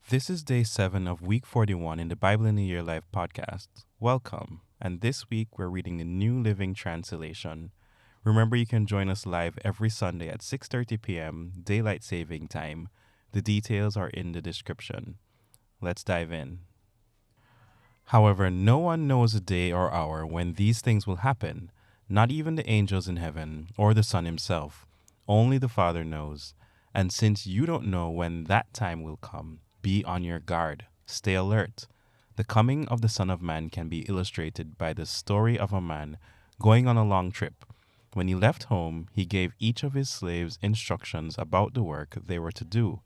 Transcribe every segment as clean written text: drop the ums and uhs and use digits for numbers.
This is day 7 of week 41 in the Bible in a Year Live podcast. Welcome. And this week we're reading the New Living Translation. Remember, you can join us live every Sunday at 6:30 p.m. Daylight Saving Time. The details are in the description. Let's dive in. However, no one knows a day or hour when these things will happen, not even the angels in heaven or the Son himself. Only the Father knows. And since you don't know when that time will come, be on your guard. Stay alert. The coming of the Son of Man can be illustrated by the story of a man going on a long trip. When he left home, he gave each of his slaves instructions about the work they were to do,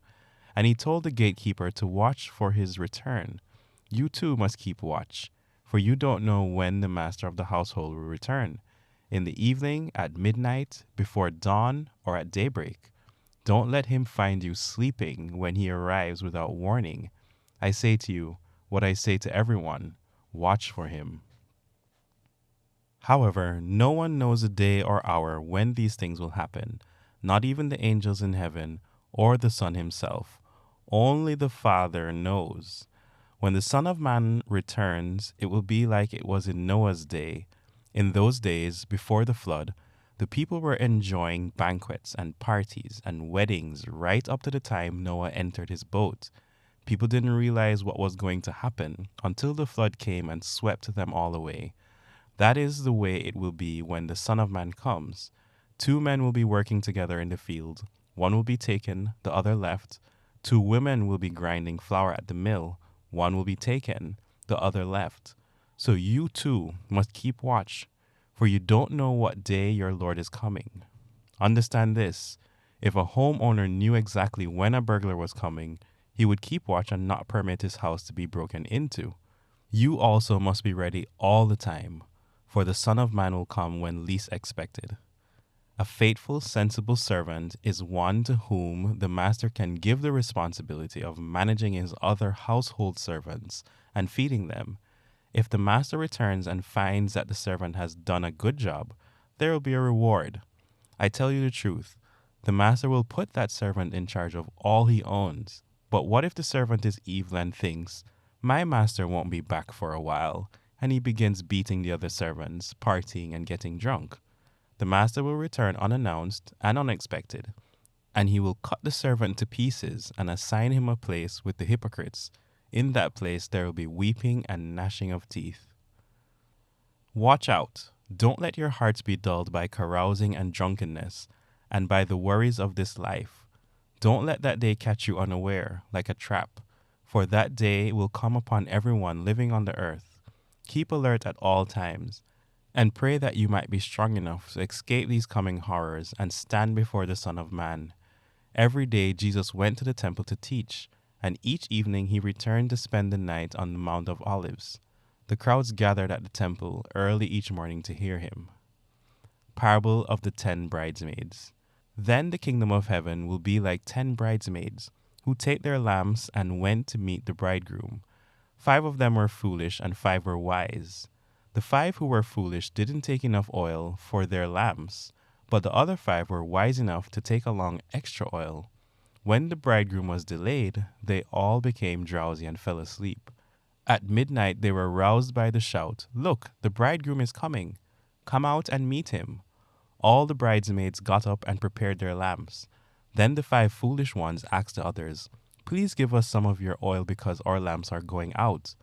and he told the gatekeeper to watch for his return. You too must keep watch, for you don't know when the master of the household will return, in the evening, at midnight, before dawn, or at daybreak. Don't let him find you sleeping when he arrives without warning. I say to you what I say to everyone, watch for him. However, no one knows a day or hour when these things will happen, not even the angels in heaven or the Son himself. Only the Father knows. When the Son of Man returns, it will be like it was in Noah's day. In those days, before the flood, the people were enjoying banquets and parties and weddings right up to the time Noah entered his boat. People didn't realize what was going to happen until the flood came and swept them all away. That is the way it will be when the Son of Man comes. 2 men will be working together in the field. One will be taken, the other left. 2 women will be grinding flour at the mill. One will be taken, the other left. So you too must keep watch, for you don't know what day your Lord is coming. Understand this: if a homeowner knew exactly when a burglar was coming, he would keep watch and not permit his house to be broken into. You also must be ready all the time, for the Son of Man will come when least expected. A faithful, sensible servant is one to whom the master can give the responsibility of managing his other household servants and feeding them. If the master returns and finds that the servant has done a good job, there will be a reward. I tell you the truth, the master will put that servant in charge of all he owns. But what if the servant is evil and thinks, my master won't be back for a while, and he begins beating the other servants, partying and getting drunk? The master will return unannounced and unexpected, and he will cut the servant to pieces and assign him a place with the hypocrites. In that place there will be weeping and gnashing of teeth. Watch out. Don't let your hearts be dulled by carousing and drunkenness, and by the worries of this life. Don't let that day catch you unaware, like a trap, for that day will come upon everyone living on the earth. Keep alert at all times, and pray that you might be strong enough to escape these coming horrors and stand before the Son of Man. Every day Jesus went to the temple to teach, and each evening he returned to spend the night on the Mount of Olives. The crowds gathered at the temple early each morning to hear him. Parable of the 10 bridesmaids. Then the kingdom of heaven will be like 10 bridesmaids, who take their lamps and went to meet the bridegroom. 5 of them were foolish and 5 were wise. The 5 who were foolish didn't take enough oil for their lamps, but the other 5 were wise enough to take along extra oil. When the bridegroom was delayed, they all became drowsy and fell asleep. At midnight they were roused by the shout, "Look, the bridegroom is coming! Come out and meet him!" All the bridesmaids got up and prepared their lamps. Then the 5 foolish ones asked the others, "Please give us some of your oil because our lamps are going out."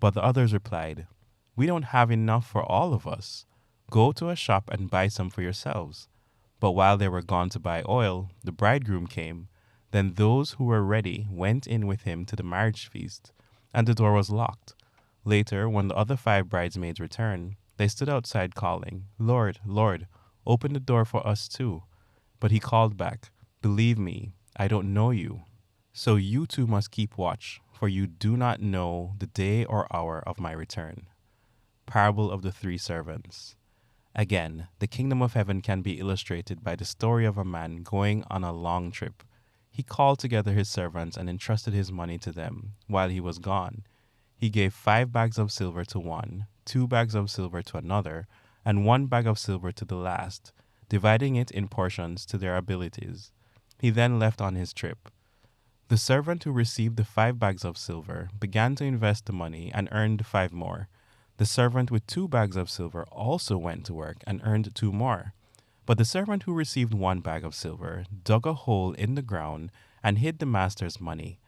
But the others replied, "We don't have enough for all of us. Go to a shop and buy some for yourselves." But while they were gone to buy oil, the bridegroom came. Then those who were ready went in with him to the marriage feast, and the door was locked. Later, when the other 5 bridesmaids returned, they stood outside calling, "Lord, Lord, open the door for us too." But he called back, "Believe me, I don't know you." So you too must keep watch, for you do not know the day or hour of my return. Parable of the 3 servants. Again, the kingdom of heaven can be illustrated by the story of a man going on a long trip. He called together his servants and entrusted his money to them while he was gone. He gave 5 bags of silver to one, 2 bags of silver to another, and 1 bag of silver to the last, dividing it in portions to their abilities. He then left on his trip. The servant who received the 5 bags of silver began to invest the money and earned 5 more. The servant with 2 bags of silver also went to work and earned 2 more. But the servant who received 1 bag of silver dug a hole in the ground and hid the master's money.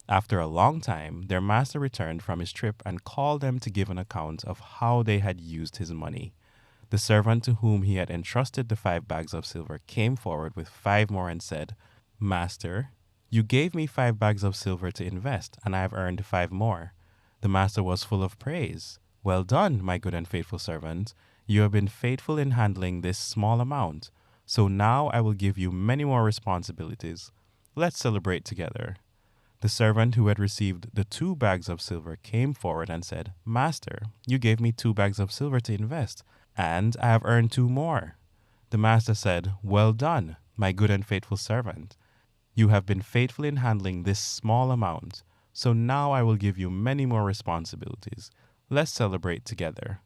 After a long time, their master returned from his trip and called them to give an account of how they had used his money. The servant to whom he had entrusted the 5 bags of silver came forward with 5 more and said, Master, you gave me 5 bags of silver to invest, and I have earned 5 more. The master was full of praise. Well done, my good and faithful servant. You have been faithful in handling this small amount. So now I will give you many more responsibilities. Let's celebrate together. The servant who had received the 2 bags of silver came forward and said, Master, you gave me 2 bags of silver to invest, and I have earned 2 more. The master said, Well done, my good and faithful servant. You have been faithful in handling this small amount, so now I will give you many more responsibilities. Let's celebrate together.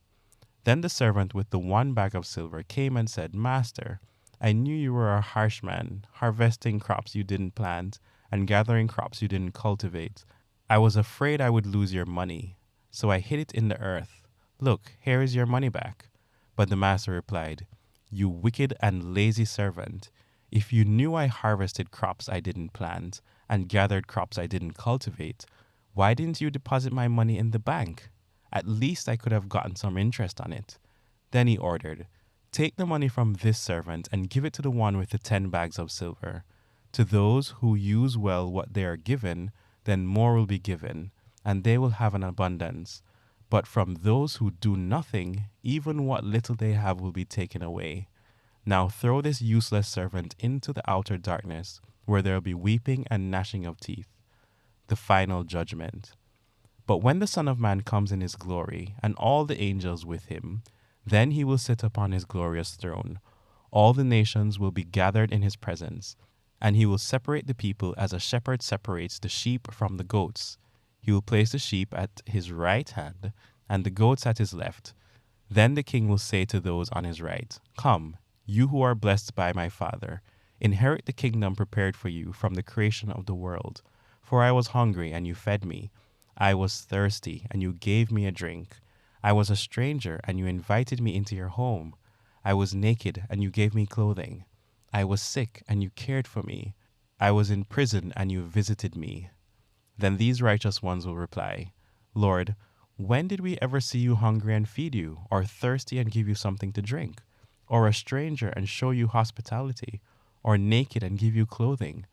Then the servant with the 1 bag of silver came and said, Master, I knew you were a harsh man, harvesting crops you didn't plant and gathering crops you didn't cultivate. I was afraid I would lose your money, so I hid it in the earth. Look, here is your money back. But the master replied, You wicked and lazy servant. If you knew I harvested crops I didn't plant and gathered crops I didn't cultivate, why didn't you deposit my money in the bank? At least I could have gotten some interest on it. Then he ordered, Take the money from this servant and give it to the one with the 10 bags of silver. To those who use well what they are given, then more will be given, and they will have an abundance. But from those who do nothing, even what little they have will be taken away. Now throw this useless servant into the outer darkness, where there will be weeping and gnashing of teeth. The final judgment. But when the Son of Man comes in his glory, and all the angels with him, then he will sit upon his glorious throne. All the nations will be gathered in his presence, and he will separate the people as a shepherd separates the sheep from the goats. He will place the sheep at his right hand, and the goats at his left. Then the king will say to those on his right, Come, you who are blessed by my Father, inherit the kingdom prepared for you from the creation of the world. For I was hungry, and you fed me. I was thirsty, and you gave me a drink. I was a stranger, and you invited me into your home. I was naked, and you gave me clothing. I was sick, and you cared for me. I was in prison, and you visited me. Then these righteous ones will reply, Lord, when did we ever see you hungry and feed you, or thirsty and give you something to drink, or a stranger and show you hospitality, or naked and give you clothing?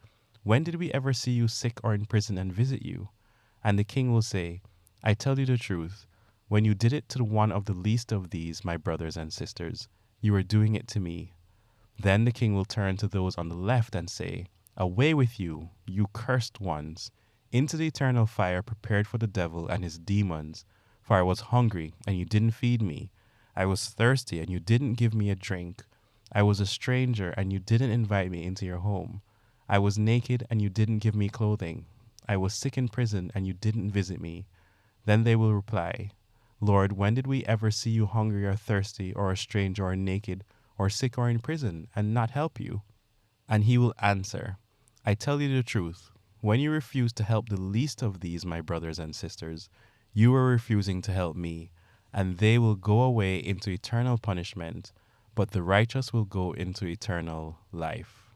When did we ever see you sick or in prison and visit you? And the king will say, I tell you the truth, when you did it to one of the least of these, my brothers and sisters, you are doing it to me. Then the king will turn to those on the left and say, Away with you, you cursed ones, into the eternal fire prepared for the devil and his demons. For I was hungry, and you didn't feed me. I was thirsty, and you didn't give me a drink. I was a stranger, and you didn't invite me into your home. I was naked, and you didn't give me clothing. I was sick in prison, and you didn't visit me. Then they will reply, Lord, when did we ever see you hungry or thirsty, or a stranger or naked, or sick or in prison, and not help you? And he will answer, I tell you the truth, when you refuse to help the least of these, my brothers and sisters, you are refusing to help me, and they will go away into eternal punishment, but the righteous will go into eternal life.